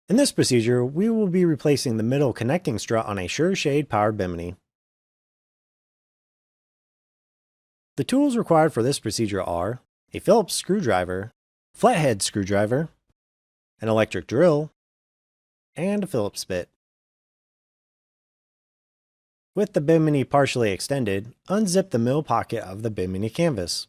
In this procedure, we will be replacing the middle connecting strut on a SureShade Power Bimini. The tools required for this procedure are a Phillips screwdriver, flathead screwdriver, an electric drill, and a Phillips bit. With the Bimini partially extended, unzip the middle pocket of the Bimini canvas.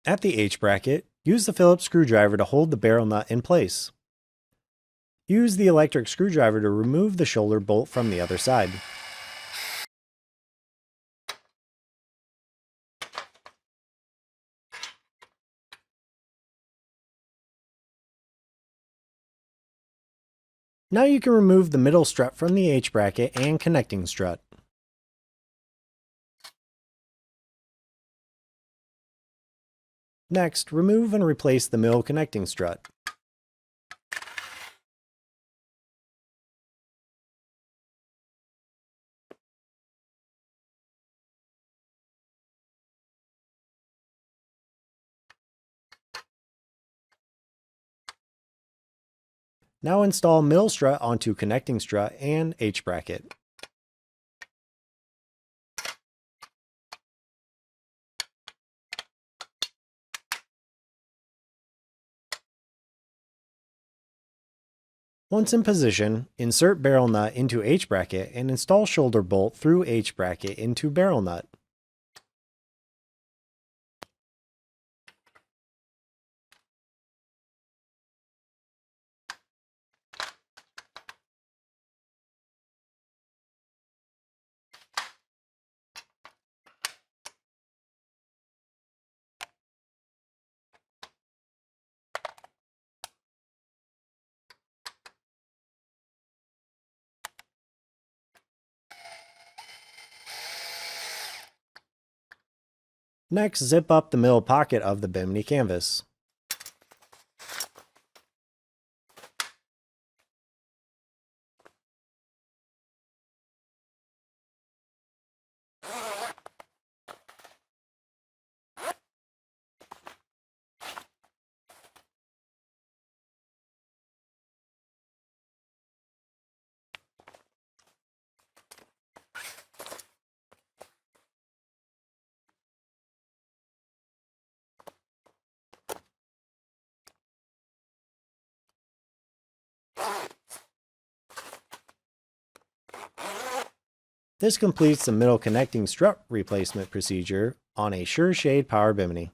At the H-bracket, use the Phillips screwdriver to hold the barrel nut in place. Use the electric screwdriver to remove the shoulder bolt from the other side. Now you can remove the middle strut from the H-bracket and connecting strut. Next, remove and replace the middle connecting strut. Now install middle strut onto connecting strut and H-bracket. Once in position, insert barrel nut into H-bracket and install shoulder bolt through H-bracket into barrel nut. Next, zip up the middle pocket of the Bimini canvas. This completes the middle connecting strut replacement procedure on a SureShade Power Bimini.